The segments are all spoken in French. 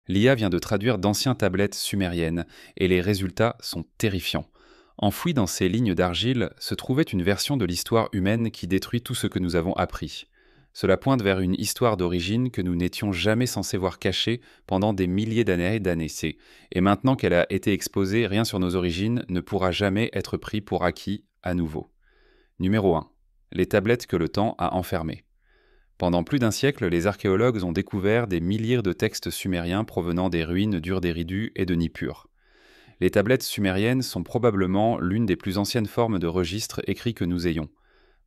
L'IA vient de traduire d'anciennes tablettes sumériennes, et les résultats sont terrifiants. Enfouie dans ces lignes d'argile se trouvait une version de l'histoire humaine qui détruit tout ce que nous avons appris. Cela pointe vers une histoire d'origine que nous n'étions jamais censés voir cachée pendant des milliers d'années et d'années. Et maintenant qu'elle a été exposée, rien sur nos origines ne pourra jamais être pris pour acquis à nouveau. Numéro 1. Les tablettes que le temps a enfermées. Pendant plus d'un siècle, les archéologues ont découvert des milliers de textes sumériens provenant des ruines d'Ur-Deridu et de Nippur. Les tablettes sumériennes sont probablement l'une des plus anciennes formes de registres écrits que nous ayons.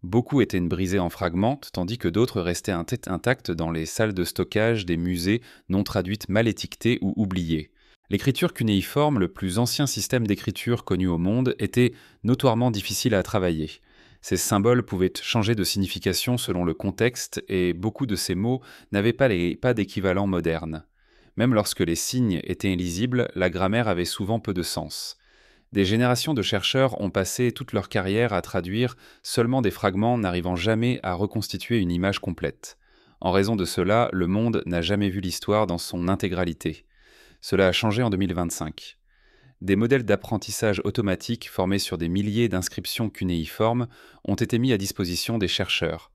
Beaucoup étaient brisés en fragments, tandis que d'autres restaient intacts dans les salles de stockage des musées non traduites, mal étiquetées ou oubliées. L'écriture cunéiforme, le plus ancien système d'écriture connu au monde, était notoirement difficile à travailler. Ces symboles pouvaient changer de signification selon le contexte et beaucoup de ces mots n'avaient pas d'équivalent moderne. Même lorsque les signes étaient illisibles, la grammaire avait souvent peu de sens. Des générations de chercheurs ont passé toute leur carrière à traduire seulement des fragments n'arrivant jamais à reconstituer une image complète. En raison de cela, le monde n'a jamais vu l'histoire dans son intégralité. Cela a changé en 2025. Des modèles d'apprentissage automatique formés sur des milliers d'inscriptions cunéiformes ont été mis à disposition des chercheurs.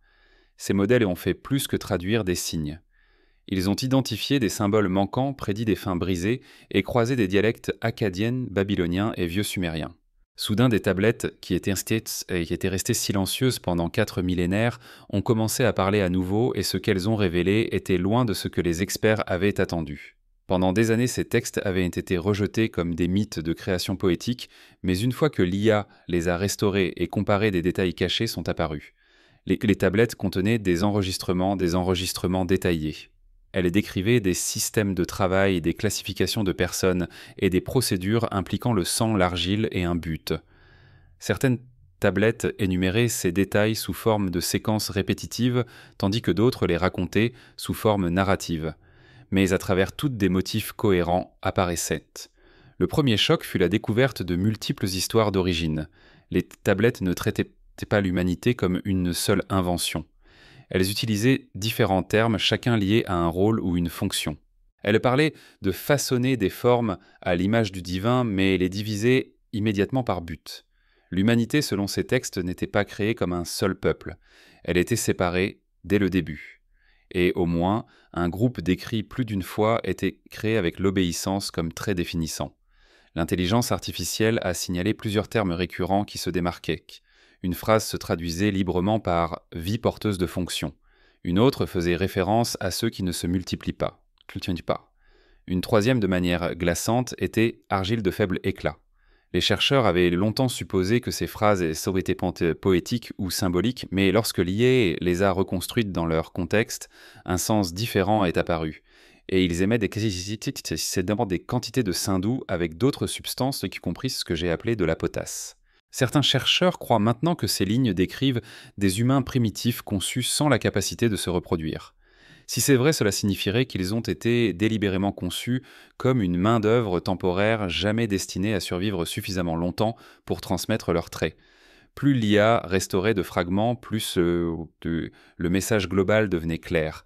Ces modèles ont fait plus que traduire des signes. Ils ont identifié des symboles manquants, prédit des fins brisées et croisé des dialectes akkadiens, babyloniens et vieux sumériens. Soudain, des tablettes qui étaient restées silencieuses pendant 4 millénaires ont commencé à parler à nouveau et ce qu'elles ont révélé était loin de ce que les experts avaient attendu. Pendant des années, ces textes avaient été rejetés comme des mythes de création poétique, mais une fois que l'IA les a restaurés et comparés, des détails cachés sont apparus. Les tablettes contenaient des enregistrements détaillés. Elle décrivait des systèmes de travail, des classifications de personnes et des procédures impliquant le sang, l'argile et un but. Certaines tablettes énuméraient ces détails sous forme de séquences répétitives, tandis que d'autres les racontaient sous forme narrative. Mais à travers toutes des motifs cohérents apparaissaient. Le premier choc fut la découverte de multiples histoires d'origine. Les tablettes ne traitaient pas l'humanité comme une seule invention. Elles utilisaient différents termes, chacun lié à un rôle ou une fonction. Elles parlaient de façonner des formes à l'image du divin, mais les divisaient immédiatement par but. L'humanité, selon ces textes, n'était pas créée comme un seul peuple. Elle était séparée dès le début. Et au moins, un groupe décrit plus d'une fois était créé avec l'obéissance comme trait définissant. L'intelligence artificielle a signalé plusieurs termes récurrents qui se démarquaient. Une phrase se traduisait librement par « vie porteuse de fonction ». Une autre faisait référence à ceux qui ne se multiplient pas. Une troisième, de manière glaçante, était « argile de faible éclat ». Les chercheurs avaient longtemps supposé que ces phrases auraient été poétiques ou symboliques, mais lorsque l'IA les a reconstruites dans leur contexte, un sens différent est apparu. Et ils émettent des quantités de saindoux avec d'autres substances, y compris ce que j'ai appelé de la potasse. Certains chercheurs croient maintenant que ces lignes décrivent des humains primitifs conçus sans la capacité de se reproduire. Si c'est vrai, cela signifierait qu'ils ont été délibérément conçus comme une main-d'œuvre temporaire jamais destinée à survivre suffisamment longtemps pour transmettre leurs traits. Plus l'IA restaurait de fragments, plus le message global devenait clair.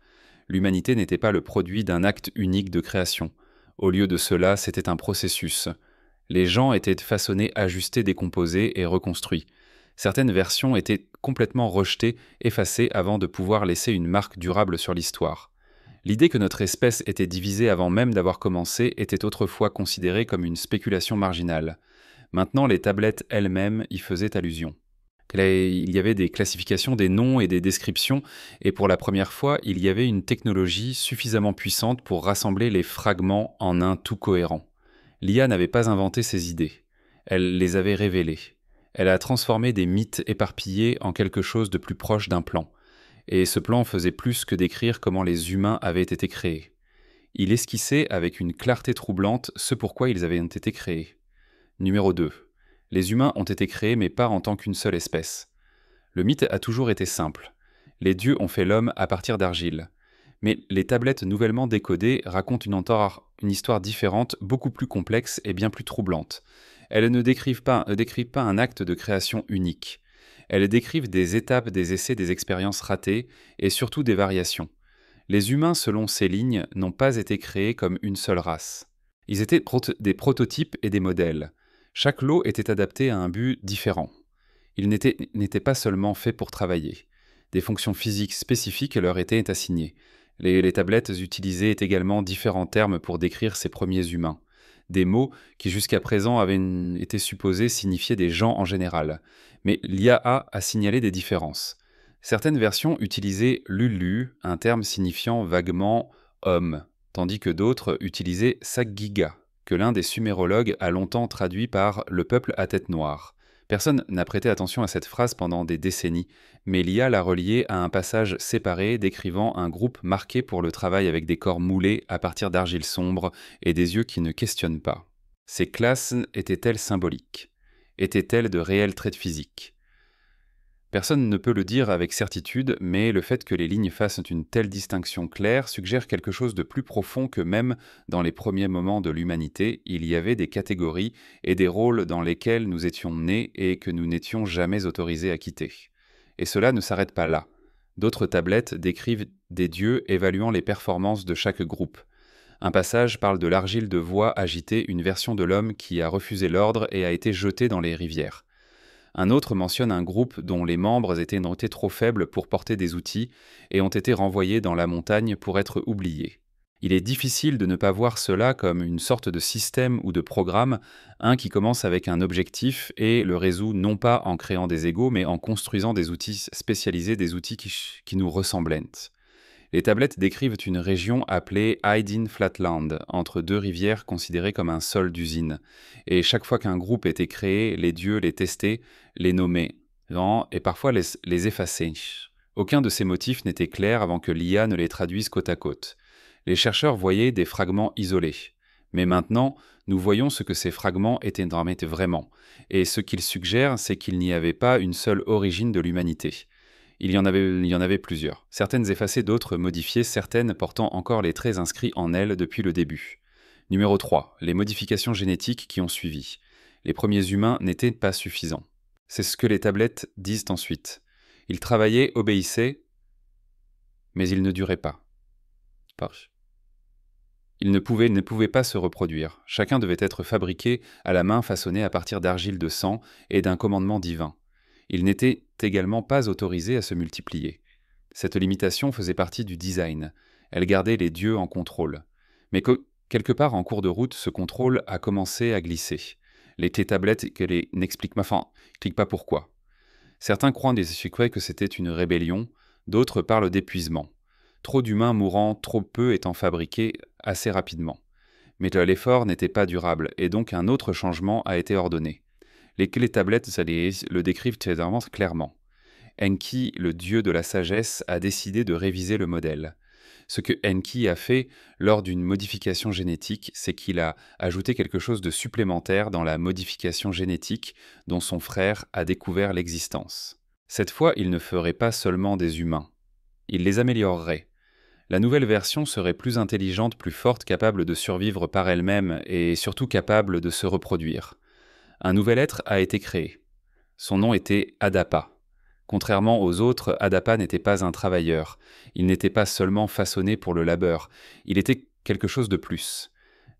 L'humanité n'était pas le produit d'un acte unique de création. Au lieu de cela, c'était un processus. Les gens étaient façonnés, ajustés, décomposés et reconstruits. Certaines versions étaient complètement rejetées, effacées avant de pouvoir laisser une marque durable sur l'histoire. L'idée que notre espèce était divisée avant même d'avoir commencé était autrefois considérée comme une spéculation marginale. Maintenant, les tablettes elles-mêmes y faisaient allusion. Il y avait des classifications des noms et des descriptions, et pour la première fois, il y avait une technologie suffisamment puissante pour rassembler les fragments en un tout cohérent. L'IA n'avait pas inventé ces idées, elle les avait révélées. Elle a transformé des mythes éparpillés en quelque chose de plus proche d'un plan. Et ce plan faisait plus que décrire comment les humains avaient été créés. Il esquissait avec une clarté troublante ce pourquoi ils avaient été créés. Numéro 2. Les humains ont été créés mais pas en tant qu'une seule espèce. Le mythe a toujours été simple. Les dieux ont fait l'homme à partir d'argile. Mais les tablettes nouvellement décodées racontent une histoire différente, beaucoup plus complexe et bien plus troublante. Elles ne décrivent pas un acte de création unique. Elles décrivent des étapes, des essais, des expériences ratées et surtout des variations. Les humains, selon ces lignes, n'ont pas été créés comme une seule race. Ils étaient des prototypes et des modèles. Chaque lot était adapté à un but différent. Ils n'étaient pas seulement faits pour travailler. Des fonctions physiques spécifiques leur étaient assignées. Les tablettes utilisaient également différents termes pour décrire ces premiers humains. Des mots qui jusqu'à présent avaient été supposés signifier des gens en général. Mais l'IAA a signalé des différences. Certaines versions utilisaient Lulu, un terme signifiant vaguement homme, tandis que d'autres utilisaient Saggiga, que l'un des sumérologues a longtemps traduit par le peuple à tête noire. Personne n'a prêté attention à cette phrase pendant des décennies, mais l'IA l'a reliée à un passage séparé décrivant un groupe marqué pour le travail avec des corps moulés à partir d'argile sombre et des yeux qui ne questionnent pas. Ces classes étaient-elles symboliques? Étaient-elles de réels traits physiques? Personne ne peut le dire avec certitude, mais le fait que les lignes fassent une telle distinction claire suggère quelque chose de plus profond que même dans les premiers moments de l'humanité, il y avait des catégories et des rôles dans lesquels nous étions nés et que nous n'étions jamais autorisés à quitter. Et cela ne s'arrête pas là. D'autres tablettes décrivent des dieux évaluant les performances de chaque groupe. Un passage parle de l'argile de voix agitée, une version de l'homme qui a refusé l'ordre et a été jeté dans les rivières. Un autre mentionne un groupe dont les membres étaient notés trop faibles pour porter des outils et ont été renvoyés dans la montagne pour être oubliés. Il est difficile de ne pas voir cela comme une sorte de système ou de programme, un qui commence avec un objectif et le résout non pas en créant des égos, mais en construisant des outils spécialisés, des outils qui nous ressemblaient. Les tablettes décrivent une région appelée Aydin Flatland, entre deux rivières considérées comme un sol d'usine. Et chaque fois qu'un groupe était créé, les dieux les testaient, les nommaient, et parfois les effaçaient. Aucun de ces motifs n'était clair avant que l'IA ne les traduise côte à côte. Les chercheurs voyaient des fragments isolés. Mais maintenant, nous voyons ce que ces fragments étaient vraiment. Et ce qu'ils suggèrent, c'est qu'il n'y avait pas une seule origine de l'humanité. Il y en avait plusieurs, certaines effacées, d'autres modifiées, certaines portant encore les traits inscrits en elles depuis le début. Numéro 3. Les modifications génétiques qui ont suivi. Les premiers humains n'étaient pas suffisants. C'est ce que les tablettes disent ensuite. Ils travaillaient, obéissaient, mais ils ne duraient pas. Ils ne pouvaient pas se reproduire. Chacun devait être fabriqué à la main, façonné à partir d'argile de sang et d'un commandement divin. Ils n'étaient également pas autorisés à se multiplier. Cette limitation faisait partie du design. Elle gardait les dieux en contrôle. Mais quelque part en cours de route, ce contrôle a commencé à glisser. Les tablettes n'expliquent pas pourquoi. Certains croient que c'était une rébellion, d'autres parlent d'épuisement. Trop d'humains mourant, trop peu étant fabriqués assez rapidement. Mais l'effort n'était pas durable, et donc un autre changement a été ordonné. Les tablettes le décrivent clairement. Enki, le dieu de la sagesse, a décidé de réviser le modèle. Ce que Enki a fait lors d'une modification génétique, c'est qu'il a ajouté quelque chose de supplémentaire dans la modification génétique dont son frère a découvert l'existence. Cette fois, il ne ferait pas seulement des humains. Il les améliorerait. La nouvelle version serait plus intelligente, plus forte, capable de survivre par elle-même et surtout capable de se reproduire. Un nouvel être a été créé. Son nom était Adapa. Contrairement aux autres, Adapa n'était pas un travailleur. Il n'était pas seulement façonné pour le labeur. Il était quelque chose de plus.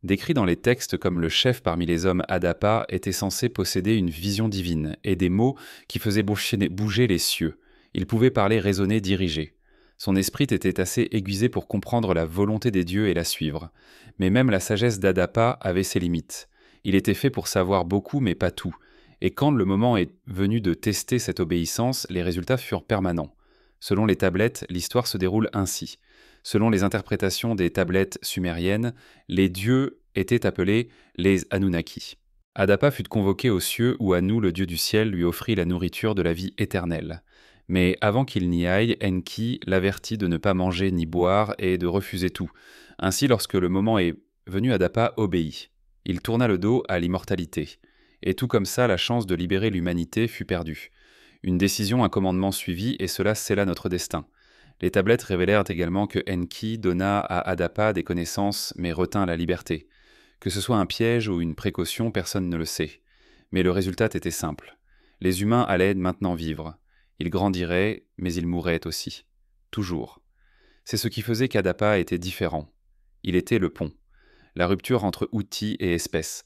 Décrit dans les textes comme le chef parmi les hommes, Adapa était censé posséder une vision divine et des mots qui faisaient bouger les cieux. Il pouvait parler, raisonner, diriger. Son esprit était assez aiguisé pour comprendre la volonté des dieux et la suivre. Mais même la sagesse d'Adapa avait ses limites. Il était fait pour savoir beaucoup, mais pas tout. Et quand le moment est venu de tester cette obéissance, les résultats furent permanents. Selon les tablettes, l'histoire se déroule ainsi. Selon les interprétations des tablettes sumériennes, les dieux étaient appelés les Anunnaki. Adapa fut convoqué aux cieux où Anu, le dieu du ciel, lui offrit la nourriture de la vie éternelle. Mais avant qu'il n'y aille, Enki l'avertit de ne pas manger ni boire et de refuser tout. Ainsi, lorsque le moment est venu, Adapa obéit. Il tourna le dos à l'immortalité. Et tout comme ça, la chance de libérer l'humanité fut perdue. Une décision, un commandement suivit, et cela scella notre destin. Les tablettes révélèrent également que Enki donna à Adapa des connaissances, mais retint la liberté. Que ce soit un piège ou une précaution, personne ne le sait. Mais le résultat était simple. Les humains allaient maintenant vivre. Ils grandiraient, mais ils mourraient aussi. Toujours. C'est ce qui faisait qu'Adapa était différent. Il était le pont, la rupture entre outils et espèces,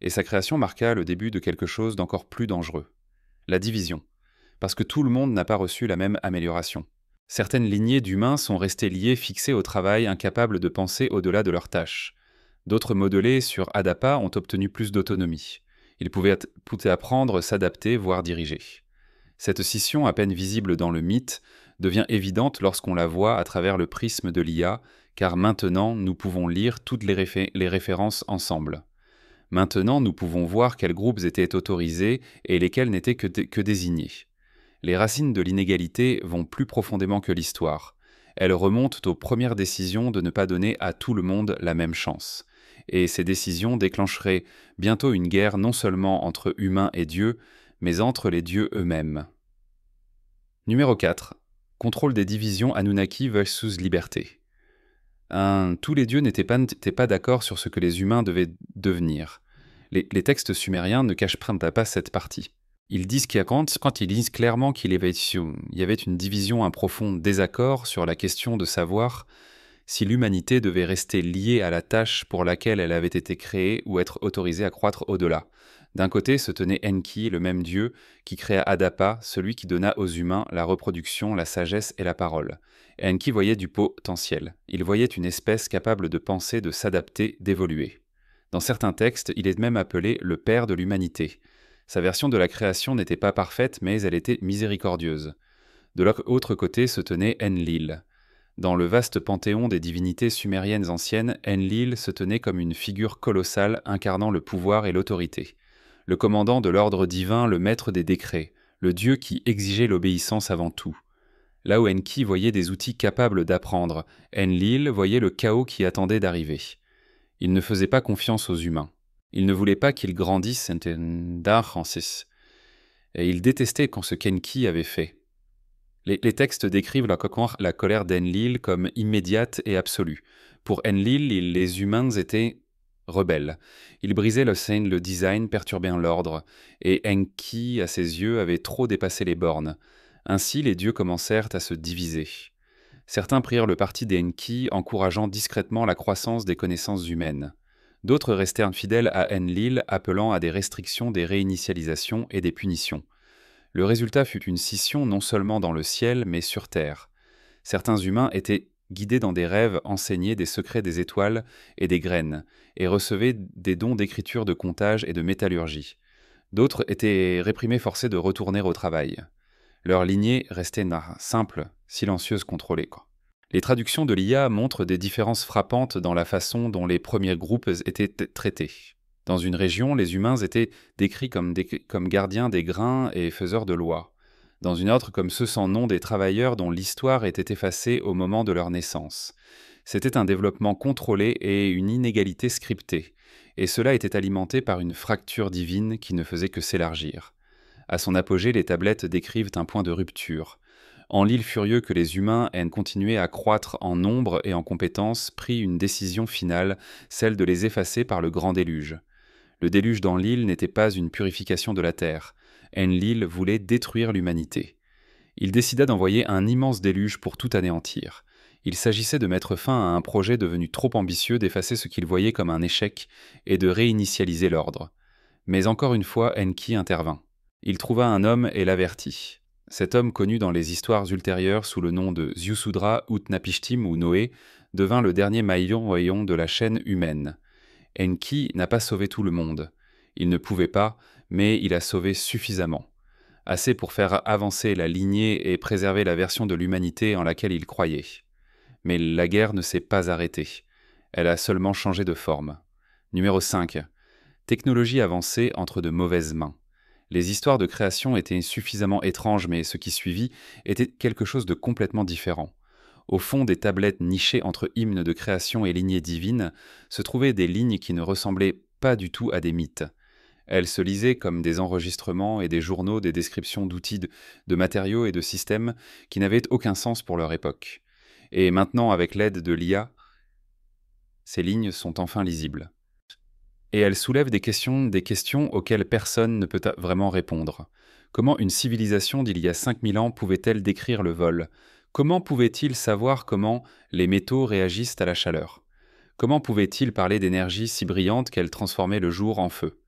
et sa création marqua le début de quelque chose d'encore plus dangereux, la division, parce que tout le monde n'a pas reçu la même amélioration. Certaines lignées d'humains sont restées liées, fixées au travail, incapables de penser au-delà de leurs tâches. D'autres modelés sur Adapa ont obtenu plus d'autonomie. Ils pouvaient apprendre, s'adapter, voire diriger. Cette scission, à peine visible dans le mythe, devient évidente lorsqu'on la voit à travers le prisme de l'IA, car maintenant nous pouvons lire toutes les références ensemble. Maintenant nous pouvons voir quels groupes étaient autorisés et lesquels n'étaient que désignés. Les racines de l'inégalité vont plus profondément que l'histoire. Elles remontent aux premières décisions de ne pas donner à tout le monde la même chance. Et ces décisions déclencheraient bientôt une guerre non seulement entre humains et dieux, mais entre les dieux eux-mêmes. Numéro 4. Contrôle des divisions Anunnaki versus liberté. Tous les dieux n'étaient pas d'accord sur ce que les humains devaient devenir. Les textes sumériens ne cachent pas cette partie. Ils disent quand ils disent clairement qu'il y avait une division, un profond désaccord sur la question de savoir si l'humanité devait rester liée à la tâche pour laquelle elle avait été créée ou être autorisée à croître au-delà. D'un côté se tenait Enki, le même dieu qui créa Adapa, celui qui donna aux humains la reproduction, la sagesse et la parole. Enki voyait du potentiel. Il voyait une espèce capable de penser, de s'adapter, d'évoluer. Dans certains textes, il est même appelé le père de l'humanité. Sa version de la création n'était pas parfaite, mais elle était miséricordieuse. De l'autre côté se tenait Enlil. Dans le vaste panthéon des divinités sumériennes anciennes, Enlil se tenait comme une figure colossale incarnant le pouvoir et l'autorité. Le commandant de l'ordre divin, le maître des décrets, le dieu qui exigeait l'obéissance avant tout. Là où Enki voyait des outils capables d'apprendre, Enlil voyait le chaos qui attendait d'arriver. Il ne faisait pas confiance aux humains. Il ne voulait pas qu'ils grandissent, et il détestait ce qu'Enki avait fait. Les textes décrivent la colère d'Enlil comme immédiate et absolue. Pour Enlil, les humains étaient rebelles. Ils brisaient le design, perturbaient l'ordre, et Enki, à ses yeux, avait trop dépassé les bornes. Ainsi, les dieux commencèrent à se diviser. Certains prirent le parti d'Enki, encourageant discrètement la croissance des connaissances humaines. D'autres restèrent fidèles à Enlil, appelant à des restrictions, des réinitialisations et des punitions. Le résultat fut une scission non seulement dans le ciel, mais sur terre. Certains humains étaient guidés dans des rêves, enseignés des secrets des étoiles et des graines, et recevaient des dons d'écriture, de comptage et de métallurgie. D'autres étaient réprimés, forcés de retourner au travail. Leur lignée restait simple, silencieuse, contrôlée. Les traductions de l'IA montrent des différences frappantes dans la façon dont les premiers groupes étaient traités. Dans une région, les humains étaient décrits comme gardiens des grains et faiseurs de lois. Dans une autre, comme ceux sans nom des travailleurs dont l'histoire était effacée au moment de leur naissance. C'était un développement contrôlé et une inégalité scriptée, et cela était alimenté par une fracture divine qui ne faisait que s'élargir. À son apogée, les tablettes décrivent un point de rupture. Enlil, furieux que les humains aient continué à croître en nombre et en compétences, prit une décision finale, celle de les effacer par le grand déluge. Le déluge d'Enlil n'était pas une purification de la terre. Enlil voulait détruire l'humanité. Il décida d'envoyer un immense déluge pour tout anéantir. Il s'agissait de mettre fin à un projet devenu trop ambitieux, d'effacer ce qu'il voyait comme un échec et de réinitialiser l'ordre. Mais encore une fois, Enki intervint. Il trouva un homme et l'avertit. Cet homme, connu dans les histoires ultérieures sous le nom de Ziusudra Utnapishtim ou Noé, devint le dernier maillon de la chaîne humaine. Enki n'a pas sauvé tout le monde. Il ne pouvait pas, mais il a sauvé suffisamment. Assez pour faire avancer la lignée et préserver la version de l'humanité en laquelle il croyait. Mais la guerre ne s'est pas arrêtée. Elle a seulement changé de forme. Numéro 5. Technologie avancée entre de mauvaises mains. Les histoires de création étaient suffisamment étranges, mais ce qui suivit était quelque chose de complètement différent. Au fond des tablettes nichées entre hymnes de création et lignées divines, se trouvaient des lignes qui ne ressemblaient pas du tout à des mythes. Elles se lisaient comme des enregistrements et des journaux, des descriptions d'outils, de matériaux et de systèmes qui n'avaient aucun sens pour leur époque. Et maintenant, avec l'aide de l'IA, ces lignes sont enfin lisibles. Et elles soulèvent des questions auxquelles personne ne peut vraiment répondre. Comment une civilisation d'il y a 5000 ans pouvait-elle décrire le vol ? Comment pouvait-il savoir comment les métaux réagissent à la chaleur? Comment pouvait-il parler d'énergie si brillante qu'elle transformait le jour en feu?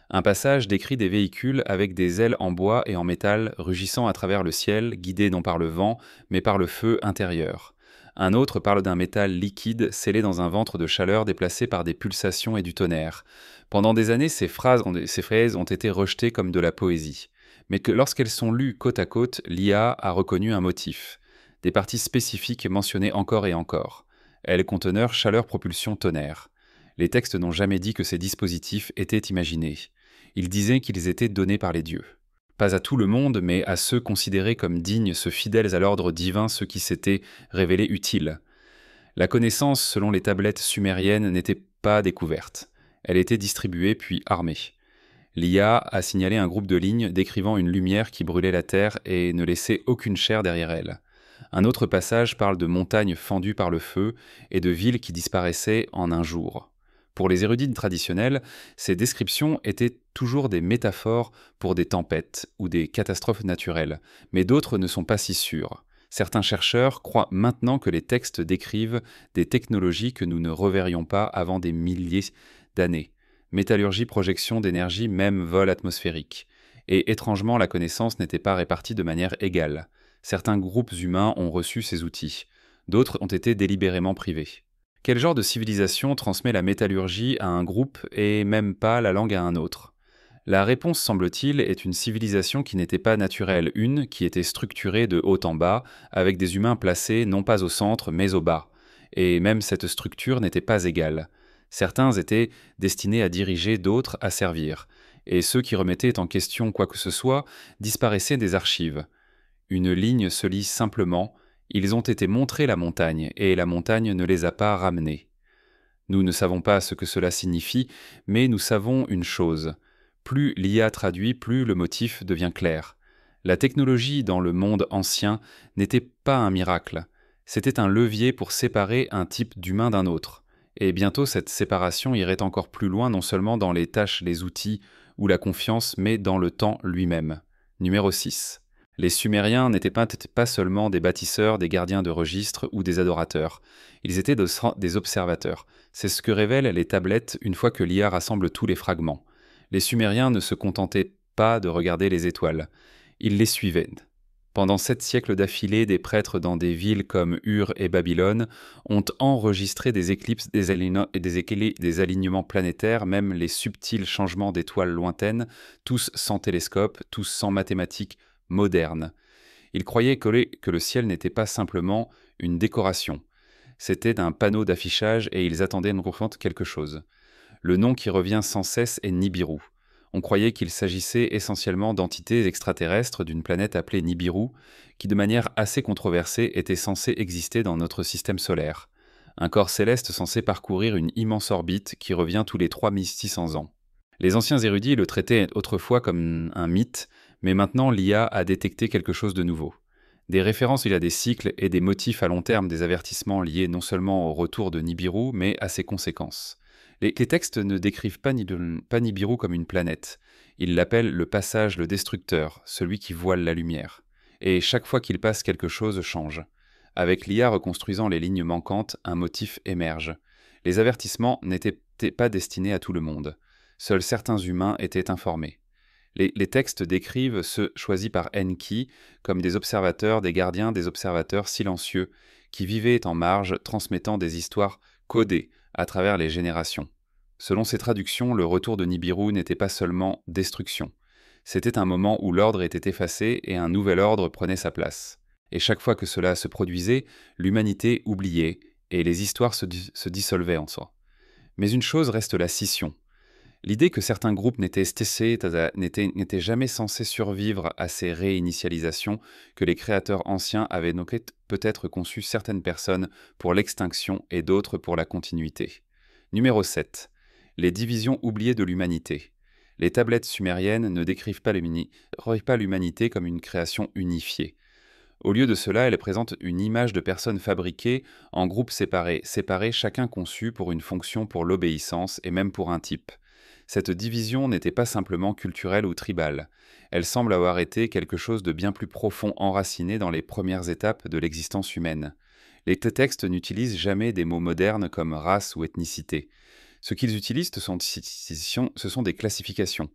Un passage décrit des véhicules avec des ailes en bois et en métal rugissant à travers le ciel, guidés non par le vent, mais par le feu intérieur. Un autre parle d'un métal liquide scellé dans un ventre de chaleur déplacé par des pulsations et du tonnerre. Pendant des années, ces phrases ont été rejetées comme de la poésie. Mais que lorsqu'elles sont lues côte à côte, l'IA a reconnu un motif. Des parties spécifiques mentionnées encore et encore. Elles conteneur chaleur, propulsion, tonnerre. Les textes n'ont jamais dit que ces dispositifs étaient imaginés. Ils disaient qu'ils étaient donnés par les dieux. Pas à tout le monde, mais à ceux considérés comme dignes, ceux fidèles à l'ordre divin, ceux qui s'étaient révélés utiles. La connaissance, selon les tablettes sumériennes, n'était pas découverte. Elle était distribuée puis armée. L'IA a signalé un groupe de lignes décrivant une lumière qui brûlait la terre et ne laissait aucune chair derrière elle. Un autre passage parle de montagnes fendues par le feu et de villes qui disparaissaient en un jour. Pour les érudits traditionnels, ces descriptions étaient toujours des métaphores pour des tempêtes ou des catastrophes naturelles, mais d'autres ne sont pas si sûrs. Certains chercheurs croient maintenant que les textes décrivent des technologies que nous ne reverrions pas avant des milliers d'années. Métallurgie, projection d'énergie, même vol atmosphérique. Et étrangement, la connaissance n'était pas répartie de manière égale. Certains groupes humains ont reçu ces outils, d'autres ont été délibérément privés. Quel genre de civilisation transmet la métallurgie à un groupe et même pas la langue à un autre? La réponse, semble-t-il, est une civilisation qui n'était pas naturelle, une qui était structurée de haut en bas, avec des humains placés non pas au centre mais au bas. Et même cette structure n'était pas égale. Certains étaient destinés à diriger, d'autres à servir. Et ceux qui remettaient en question quoi que ce soit disparaissaient des archives. Une ligne se lit simplement: ils ont été montrés la montagne, et la montagne ne les a pas ramenés. Nous ne savons pas ce que cela signifie, mais nous savons une chose. Plus l'IA traduit, plus le motif devient clair. La technologie dans le monde ancien n'était pas un miracle. C'était un levier pour séparer un type d'humain d'un autre. Et bientôt cette séparation irait encore plus loin, non seulement dans les tâches, les outils ou la confiance, mais dans le temps lui-même. Numéro 6. Les Sumériens n'étaient pas seulement des bâtisseurs, des gardiens de registres ou des adorateurs. Ils étaient des observateurs. C'est ce que révèlent les tablettes une fois que l'IA rassemble tous les fragments. Les Sumériens ne se contentaient pas de regarder les étoiles. Ils les suivaient. Pendant 7 siècles d'affilée, des prêtres dans des villes comme Ur et Babylone ont enregistré des éclipses, des alignements planétaires, même les subtils changements d'étoiles lointaines, tous sans télescope, tous sans mathématiques modernes. Ils croyaient que le ciel n'était pas simplement une décoration. C'était un panneau d'affichage et ils attendaient une confronte quelque chose. Le nom qui revient sans cesse est Nibiru. On croyait qu'il s'agissait essentiellement d'entités extraterrestres d'une planète appelée Nibiru, qui de manière assez controversée était censée exister dans notre système solaire. Un corps céleste censé parcourir une immense orbite qui revient tous les 3600 ans. Les anciens érudits le traitaient autrefois comme un mythe, mais maintenant l'IA a détecté quelque chose de nouveau. Des références à des cycles et des motifs à long terme, des avertissements liés non seulement au retour de Nibiru, mais à ses conséquences. Les textes ne décrivent pas Nibiru comme une planète. Ils l'appellent le passage, le destructeur, celui qui voile la lumière. Et chaque fois qu'il passe, quelque chose change. Avec l'IA reconstruisant les lignes manquantes, un motif émerge. Les avertissements n'étaient pas destinés à tout le monde. Seuls certains humains étaient informés. Les textes décrivent ceux choisis par Enki comme des observateurs, des gardiens, des observateurs silencieux, qui vivaient en marge, transmettant des histoires codées à travers les générations. Selon ces traductions, le retour de Nibiru n'était pas seulement destruction. C'était un moment où l'ordre était effacé et un nouvel ordre prenait sa place. Et chaque fois que cela se produisait, l'humanité oubliait et les histoires se dissolvaient en soi. Mais une chose reste la scission. L'idée que certains groupes n'étaient jamais censés survivre à ces réinitialisations, que les créateurs anciens avaient donc peut-être conçu certaines personnes pour l'extinction et d'autres pour la continuité. Numéro 7. Les divisions oubliées de l'humanité. Les tablettes sumériennes ne décrivent pas l'humanité comme une création unifiée. Au lieu de cela, elles présentent une image de personnes fabriquées en groupes séparés, chacun conçu pour une fonction, pour l'obéissance et même pour un type. Cette division n'était pas simplement culturelle ou tribale. Elle semble avoir été quelque chose de bien plus profond enraciné dans les premières étapes de l'existence humaine. Les textes n'utilisent jamais des mots modernes comme race ou ethnicité. Ce qu'ils utilisent, ce sont des classifications.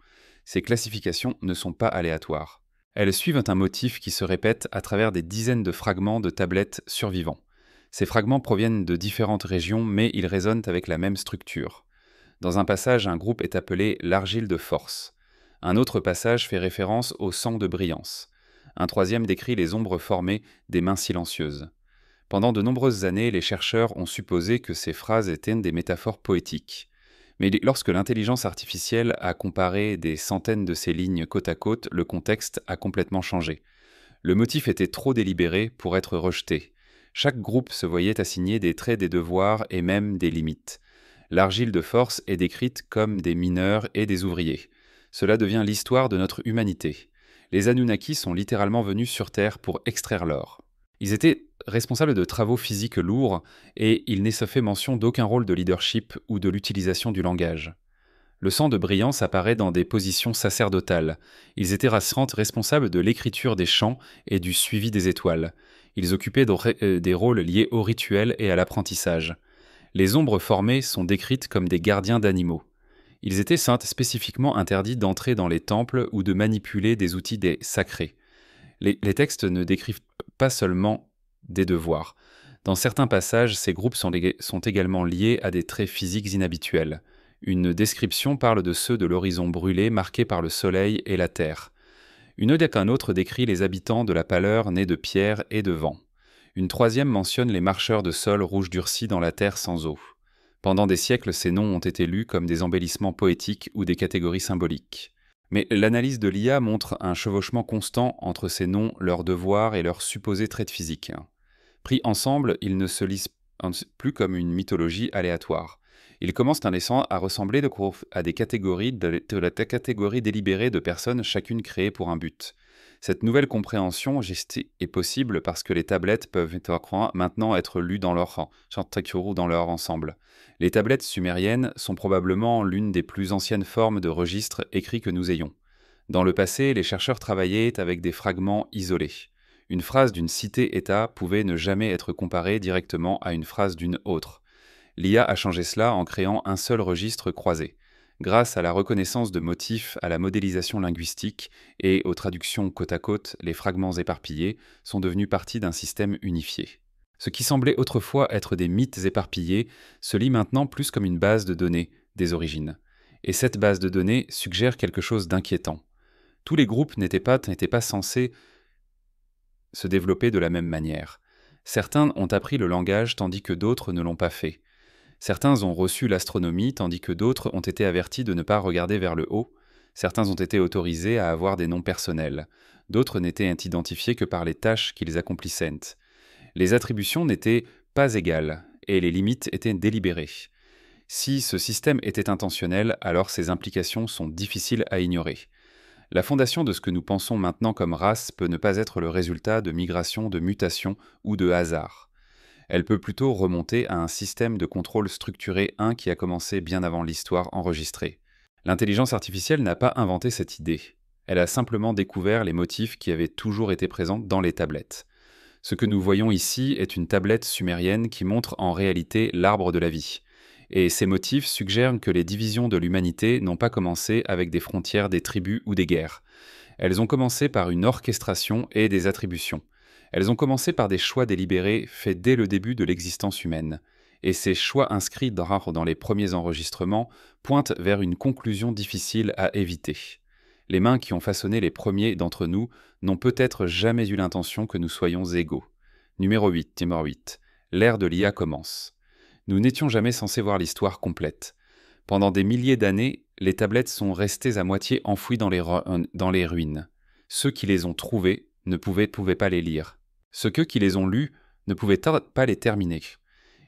Ces classifications ne sont pas aléatoires. Elles suivent un motif qui se répète à travers des dizaines de fragments de tablettes survivants. Ces fragments proviennent de différentes régions, mais ils résonnent avec la même structure. Dans un passage, un groupe est appelé l'argile de force. Un autre passage fait référence au sang de brillance. Un troisième décrit les ombres formées des mains silencieuses. Pendant de nombreuses années, les chercheurs ont supposé que ces phrases étaient des métaphores poétiques. Mais lorsque l'intelligence artificielle a comparé des centaines de ces lignes côte à côte, le contexte a complètement changé. Le motif était trop délibéré pour être rejeté. Chaque groupe se voyait assigner des traits des devoirs et même des limites. L'argile de force est décrite comme des mineurs et des ouvriers. Cela devient l'histoire de notre humanité. Les Anunnaki sont littéralement venus sur Terre pour extraire l'or. Ils étaient responsables de travaux physiques lourds et il n'est fait mention d'aucun rôle de leadership ou de l'utilisation du langage. Le sang de brillance apparaît dans des positions sacerdotales. Ils étaient responsables de l'écriture des chants et du suivi des étoiles. Ils occupaient des rôles liés au rituel et à l'apprentissage. Les ombres formées sont décrites comme des gardiens d'animaux. Ils étaient spécifiquement interdits d'entrer dans les temples ou de manipuler des outils sacrés. Les textes ne décrivent pas seulement des devoirs. Dans certains passages, ces groupes sont également liés à des traits physiques inhabituels. Une description parle de ceux de l'horizon brûlé marqué par le soleil et la terre. Une autre décrit les habitants de la pâleur nés de pierre et de vent. Une troisième mentionne les marcheurs de sol rouge durci dans la terre sans eau. Pendant des siècles, ces noms ont été lus comme des embellissements poétiques ou des catégories symboliques. Mais l'analyse de l'IA montre un chevauchement constant entre ces noms, leurs devoirs et leurs supposés traits physiques. Pris ensemble, ils ne se lisent plus comme une mythologie aléatoire. Ils commencent un instant à ressembler à des catégories de la catégorie délibérée de personnes, chacune créée pour un but. Cette nouvelle compréhension est possible parce que les tablettes peuvent maintenant être lues dans leur ensemble. Les tablettes sumériennes sont probablement l'une des plus anciennes formes de registres écrits que nous ayons. Dans le passé, les chercheurs travaillaient avec des fragments isolés. Une phrase d'une cité-État pouvait ne jamais être comparée directement à une phrase d'une autre. L'IA a changé cela en créant un seul registre croisé. Grâce à la reconnaissance de motifs, à la modélisation linguistique et aux traductions côte à côte, les fragments éparpillés sont devenus partie d'un système unifié. Ce qui semblait autrefois être des mythes éparpillés se lit maintenant plus comme une base de données des origines. Et cette base de données suggère quelque chose d'inquiétant. Tous les groupes n'étaient pas censés se développer de la même manière. Certains ont appris le langage tandis que d'autres ne l'ont pas fait. Certains ont reçu l'astronomie, tandis que d'autres ont été avertis de ne pas regarder vers le haut. Certains ont été autorisés à avoir des noms personnels. D'autres n'étaient identifiés que par les tâches qu'ils accomplissaient. Les attributions n'étaient pas égales, et les limites étaient délibérées. Si ce système était intentionnel, alors ses implications sont difficiles à ignorer. La fondation de ce que nous pensons maintenant comme race peut ne pas être le résultat de migrations, de mutations ou de hasard. Elle peut plutôt remonter à un système de contrôle structuré qui a commencé bien avant l'histoire enregistrée. L'intelligence artificielle n'a pas inventé cette idée. Elle a simplement découvert les motifs qui avaient toujours été présents dans les tablettes. Ce que nous voyons ici est une tablette sumérienne qui montre en réalité l'arbre de la vie. Et ces motifs suggèrent que les divisions de l'humanité n'ont pas commencé avec des frontières des tribus ou des guerres. Elles ont commencé par une orchestration et des attributions. Elles ont commencé par des choix délibérés faits dès le début de l'existence humaine. Et ces choix inscrits dans les premiers enregistrements pointent vers une conclusion difficile à éviter. Les mains qui ont façonné les premiers d'entre nous n'ont peut-être jamais eu l'intention que nous soyons égaux. Numéro 8. L'ère de l'IA commence. Nous n'étions jamais censés voir l'histoire complète. Pendant des milliers d'années, les tablettes sont restées à moitié enfouies dans les ruines. Ceux qui les ont trouvées ne pouvaient pas les lire. Ceux qui les ont lus ne pouvaient pas les terminer.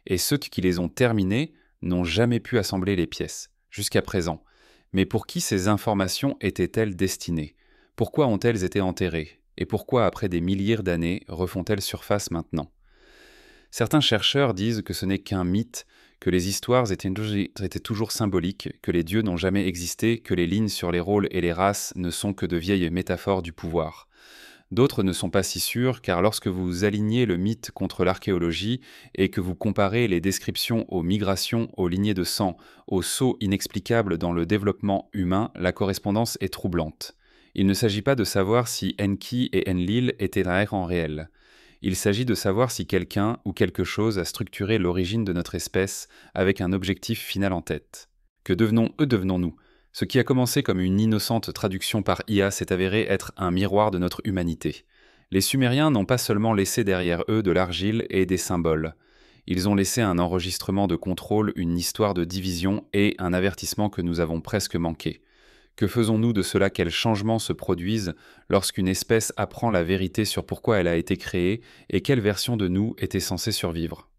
Et ceux qui les ont terminés n'ont jamais pu assembler les pièces, jusqu'à présent. Mais pour qui ces informations étaient-elles destinées? Pourquoi ont-elles été enterrées? Et pourquoi, après des milliers d'années, refont-elles surface maintenant? Certains chercheurs disent que ce n'est qu'un mythe, que les histoires étaient toujours symboliques, que les dieux n'ont jamais existé, que les lignes sur les rôles et les races ne sont que de vieilles métaphores du pouvoir. D'autres ne sont pas si sûrs, car lorsque vous alignez le mythe contre l'archéologie et que vous comparez les descriptions aux migrations, aux lignées de sang, aux sauts inexplicables dans le développement humain, la correspondance est troublante. Il ne s'agit pas de savoir si Enki et Enlil étaient un en réel. Il s'agit de savoir si quelqu'un ou quelque chose a structuré l'origine de notre espèce avec un objectif final en tête. Que devenons-nous? Ce qui a commencé comme une innocente traduction par IA s'est avéré être un miroir de notre humanité. Les Sumériens n'ont pas seulement laissé derrière eux de l'argile et des symboles. Ils ont laissé un enregistrement de contrôle, une histoire de division et un avertissement que nous avons presque manqué. Que faisons-nous de cela? Quels changements se produisent lorsqu'une espèce apprend la vérité sur pourquoi elle a été créée et quelle version de nous était censée survivre?